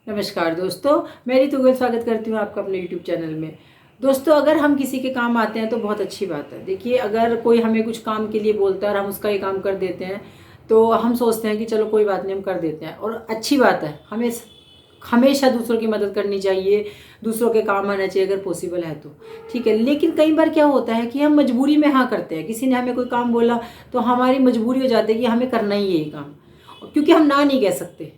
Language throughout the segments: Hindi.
नमस्कार दोस्तों, मैं ऋतु गोयल स्वागत करती हूँ आपका अपने यूट्यूब चैनल में। दोस्तों, अगर हम किसी के काम आते हैं तो बहुत अच्छी बात है। देखिए, अगर कोई हमें कुछ काम के लिए बोलता है और हम उसका ये काम कर देते हैं तो हम सोचते हैं कि चलो कोई बात नहीं, हम कर देते हैं और अच्छी बात है। हमें हमेशा दूसरों की मदद करनी चाहिए, दूसरों के काम आना चाहिए अगर पॉसिबल है तो, ठीक है। लेकिन कई बार क्या होता है कि हम मजबूरी में हाँ करते हैं। किसी ने हमें कोई काम बोला तो हमारी मजबूरी हो जाती है कि हमें करना ही है ये काम, क्योंकि हम ना नहीं कह सकते।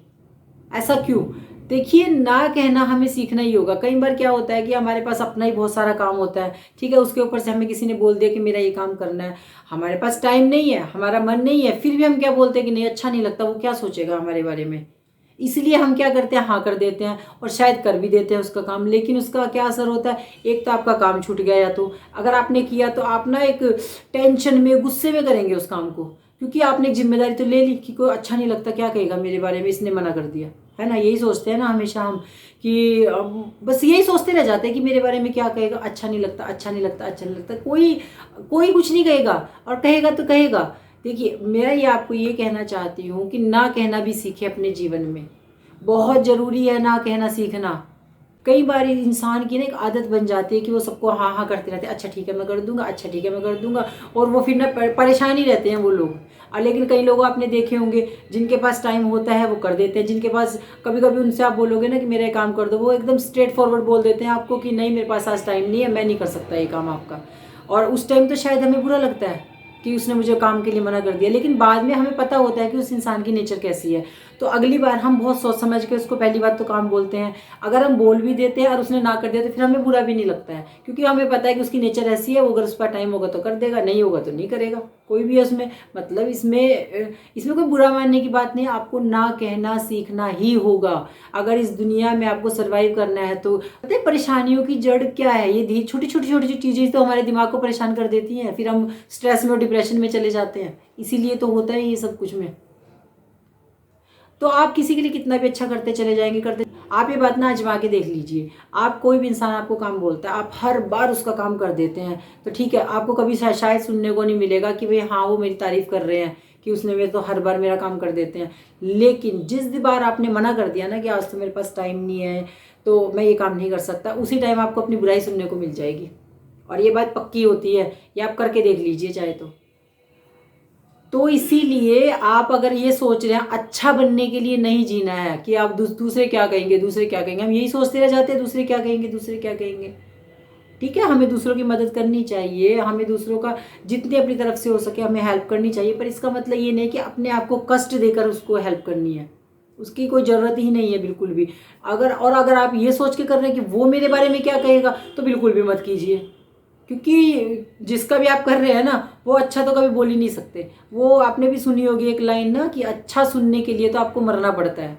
ऐसा क्यों? देखिए, ना कहना हमें सीखना ही होगा। कई बार क्या होता है कि हमारे पास अपना ही बहुत सारा काम होता है, ठीक है। उसके ऊपर से हमें किसी ने बोल दिया कि मेरा ये काम करना है, हमारे पास टाइम नहीं है, हमारा मन नहीं है, फिर भी हम क्या बोलते हैं कि नहीं, अच्छा नहीं लगता, वो क्या सोचेगा हमारे बारे में। इसलिए हम क्या करते हैं, हाँ कर देते हैं और शायद कर भी देते हैं उसका काम। लेकिन उसका क्या असर होता है, एक तो आपका काम छूट गया, या तो अगर आपने किया तो आप ना एक टेंशन में, गुस्से में करेंगे उस काम को, क्योंकि आपने एक जिम्मेदारी तो ले ली कि कोई अच्छा नहीं लगता, क्या कहेगा मेरे बारे में, इसने मना कर दिया, है ना। यही सोचते हैं ना हमेशा हम कि बस यही सोचते रह जाते हैं कि मेरे बारे में क्या कहेगा, अच्छा नहीं लगता, अच्छा नहीं लगता, अच्छा नहीं लगता। कोई कोई कुछ नहीं कहेगा, और कहेगा तो कहेगा। देखिए, मैं ये आपको ये कहना चाहती हूँ कि ना कहना भी सीखे अपने जीवन में। बहुत ज़रूरी है ना कहना सीखना। कई बार इंसान की ना एक आदत बन जाती है कि वो सबको हाँ हाँ करते रहते हैं, अच्छा ठीक है मैं कर दूंगा, अच्छा ठीक है मैं कर दूंगा, और वो फिर ना परेशान ही रहते हैं वो लोग। लेकिन कई लोग आपने देखे होंगे जिनके पास टाइम होता है वो कर देते हैं। जिनके पास, कभी कभी उनसे आप बोलोगे ना कि मेरा ये काम कर दो, वो एकदम स्ट्रेट फॉरवर्ड बोल देते हैं आपको कि नहीं, मेरे पास आज टाइम नहीं है, मैं नहीं कर सकता ये काम आपका। और उस टाइम तो शायद हमें बुरा लगता है कि उसने मुझे काम के लिए मना कर दिया, लेकिन बाद में हमें पता होता है कि उस इंसान की नेचर कैसी है। तो अगली बार हम बहुत सोच समझ के उसको पहली बात तो काम बोलते हैं। अगर हम बोल भी देते हैं और उसने ना कर दिया तो फिर हमें बुरा भी नहीं लगता है, क्योंकि हमें पता है कि उसकी नेचर ऐसी है, वो अगर उस पर टाइम होगा तो कर देगा, नहीं होगा तो नहीं करेगा। कोई भी है उसमें, मतलब इसमें कोई बुरा मानने की बात नहीं। आपको ना कहना सीखना ही होगा अगर इस दुनिया में आपको सर्वाइव करना है तो। पता है परेशानियों की जड़ क्या है? ये छोटी छोटी छोटी चीज़ें तो हमारे दिमाग को परेशान कर देती हैं, फिर हम स्ट्रेस में और डिप्रेशन में चले जाते हैं। इसीलिए तो होता है ये सब कुछ में। तो आप किसी के लिए कितना भी अच्छा करते चले जाएंगे, करते, आप ये बात ना आजमा के देख लीजिए। आप, कोई भी इंसान आपको काम बोलता है, आप हर बार उसका काम कर देते हैं तो ठीक है, आपको कभी शायद सुनने को नहीं मिलेगा कि भाई हाँ वो मेरी तारीफ कर रहे हैं कि उसने मेरे तो हर बार मेरा काम कर देते हैं। लेकिन जिस बार आपने मना कर दिया ना कि आज तो मेरे पास टाइम नहीं है तो मैं ये काम नहीं कर सकता, उसी टाइम आपको अपनी बुराई सुनने को मिल जाएगी। और ये बात पक्की होती है, ये आप करके देख लीजिए चाहे तो इसीलिए आप अगर ये सोच रहे हैं अच्छा बनने के लिए नहीं जीना है कि आप दूसरे क्या कहेंगे, दूसरे क्या कहेंगे, हम यही सोचते रह जाते हैं, दूसरे क्या कहेंगे, दूसरे क्या कहेंगे। ठीक है, हमें दूसरों की मदद करनी चाहिए, हमें दूसरों का जितनी अपनी तरफ से हो सके हमें हेल्प करनी चाहिए, पर इसका मतलब ये नहीं कि अपने आप को कष्ट देकर उसको हेल्प करनी है। उसकी कोई ज़रूरत ही नहीं है बिल्कुल भी। अगर आप ये सोच के कर रहे हैं कि वो मेरे बारे में क्या कहेगा, तो बिल्कुल भी मत कीजिए। क्योंकि जिसका भी आप कर रहे हैं ना, वो अच्छा तो कभी बोल ही नहीं सकते। वो आपने भी सुनी होगी एक लाइन ना कि अच्छा सुनने के लिए तो आपको मरना पड़ता है।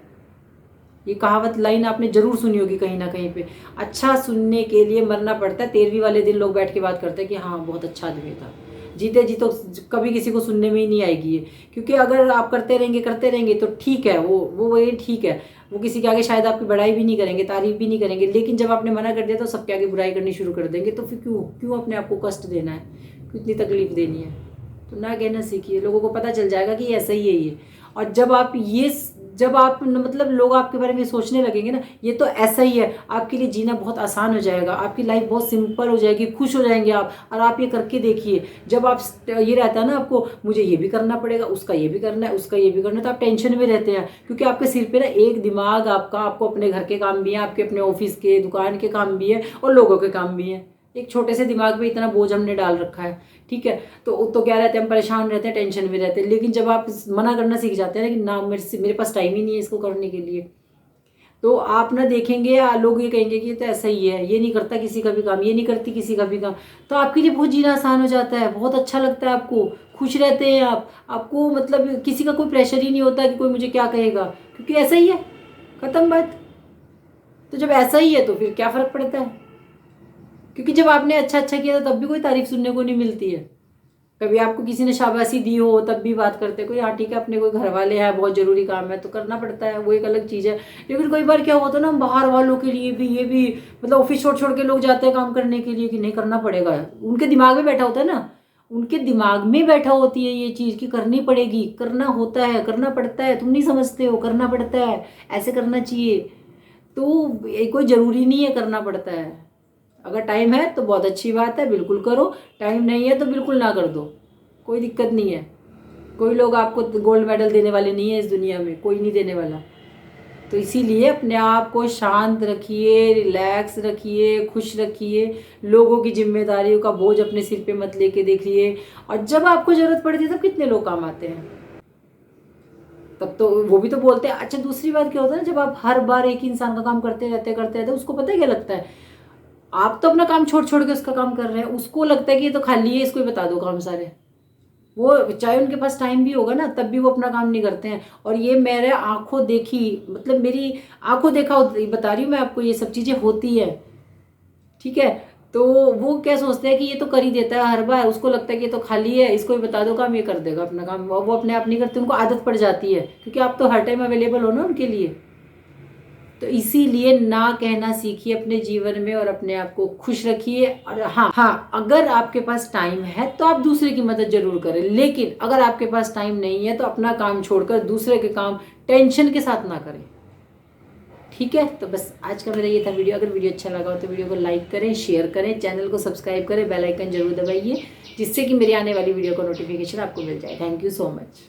ये कहावत लाइन आपने जरूर सुनी होगी कहीं ना कहीं पे। अच्छा सुनने के लिए मरना पड़ता है। 13वीं वाले दिन लोग बैठ के बात करते हैं कि हाँ बहुत अच्छा आदमी था। जीते जी तो कभी किसी को सुनने में ही नहीं आएगी ये। क्योंकि अगर आप करते रहेंगे तो ठीक है, वो वही ठीक है, वो किसी के आगे शायद आपकी बड़ाई भी नहीं करेंगे, तारीफ भी नहीं करेंगे। लेकिन जब आपने मना कर दिया तो सबके आगे बुराई करनी शुरू कर देंगे। तो फिर क्यों क्यों अपने आप को कष्ट देना है, क्यों इतनी तकलीफ देनी है? तो ना कहना सीखिए, लोगों को पता चल जाएगा कि ऐसा ही है ये। और जब आप मतलब लोग आपके बारे में सोचने लगेंगे ना ये तो ऐसा ही है, आपके लिए जीना बहुत आसान हो जाएगा, आपकी लाइफ बहुत सिंपल हो जाएगी, खुश हो जाएंगे आप। और आप ये करके देखिए, जब आप ये रहता है ना आपको, मुझे ये भी करना पड़ेगा, उसका ये भी करना है, उसका ये भी करना है, तो आप टेंशन में रहते हैं। क्योंकि आपके सिर पे ना एक दिमाग आपका, आपको अपने घर के काम भी है, आपके अपने ऑफिस के, दुकान के काम भी है, और लोगों के काम भी है। एक छोटे से दिमाग में इतना बोझ हमने डाल रखा है, ठीक है। तो क्या रहते हैं, हम परेशान रहते हैं, टेंशन में रहते हैं। लेकिन जब आप मना करना सीख जाते हैं ना कि ना, मेरे पास टाइम ही नहीं है इसको करने के लिए, तो आप ना देखेंगे लोग ये कहेंगे कि ये तो ऐसा ही है, ये नहीं करता किसी का भी काम, ये नहीं करती किसी का भी काम। तो आपके लिए बहुत जीना आसान हो जाता है, बहुत अच्छा लगता है आपको, खुश रहते हैं आप। आपको मतलब किसी का कोई प्रेशर ही नहीं होता कि कोई मुझे क्या कहेगा, क्योंकि ऐसा ही है, खत्म बात। तो जब ऐसा ही है तो फिर क्या फर्क पड़ता है? क्योंकि जब आपने अच्छा अच्छा किया तब भी कोई तारीफ सुनने को नहीं मिलती है। कभी आपको किसी ने शाबाशी दी हो तब भी बात करते कोई, हाँ ठीक है अपने कोई घर वाले हैं, बहुत जरूरी काम है तो करना पड़ता है, वो एक अलग चीज़ है। लेकिन कई बार क्या होता है ना, बाहर वालों के लिए भी ये भी, मतलब ऑफिस छोड़ छोड़ के लोग जाते हैं काम करने के लिए कि नहीं करना पड़ेगा, उनके दिमाग में बैठा होता है ना, उनके दिमाग में बैठा होती है ये चीज़ कि करनी पड़ेगी, करना होता है, करना पड़ता है, तुम नहीं समझते हो, करना पड़ता है, ऐसे करना चाहिए। तो ये कोई ज़रूरी नहीं है करना पड़ता है। अगर टाइम है तो बहुत अच्छी बात है, बिल्कुल करो। टाइम नहीं है तो बिल्कुल ना कर दो, कोई दिक्कत नहीं है। कोई लोग आपको गोल्ड मेडल देने वाले नहीं है इस दुनिया में, कोई नहीं देने वाला। तो इसीलिए अपने आप को शांत रखिए, रिलैक्स रखिए, खुश रखिए। लोगों की जिम्मेदारियों का बोझ अपने सिर पे मत लेके देखिए। और जब आपको ज़रूरत पड़ती है तब कितने लोग काम आते हैं, तब तो वो भी तो बोलते हैं। अच्छा, दूसरी बात क्या होता है ना, जब आप हर बार एक ही इंसान का काम करते रहते उसको पता है क्या लगता है, आप तो अपना काम छोड़ छोड़ के उसका काम कर रहे हैं, उसको लगता है कि ये तो खाली है, इसको ही बता दो काम सारे। वो चाहे उनके पास टाइम भी होगा ना, तब भी वो अपना काम नहीं करते हैं। और ये मेरे आंखों देखी, मतलब मेरी आंखों देखा बता रही हूँ मैं आपको, ये सब चीज़ें होती है, ठीक है। तो वो क्या सोचते हैं कि ये तो कर ही देता है हर बार, उसको लगता है कि ये तो खाली है, इसको भी बता दो काम, ये कर देगा अपना काम। वो अपने आप नहीं करते, उनको आदत पड़ जाती है, क्योंकि आप तो हर टाइम अवेलेबल हो ना उनके लिए। तो इसीलिए ना कहना सीखिए अपने जीवन में, और अपने आप को खुश रखिए। और हाँ, अगर आपके पास टाइम है तो आप दूसरे की मदद जरूर करें, लेकिन अगर आपके पास टाइम नहीं है तो अपना काम छोड़कर दूसरे के काम टेंशन के साथ ना करें, ठीक है। तो बस आज का मेरा ये था वीडियो। अगर वीडियो अच्छा लगा हो तो वीडियो को लाइक करें, शेयर करें, चैनल को सब्सक्राइब करें, बेल आइकन जरूर दबाइए, जिससे कि मेरी आने वाली वीडियो का नोटिफिकेशन आपको मिल जाए। Thank you so much.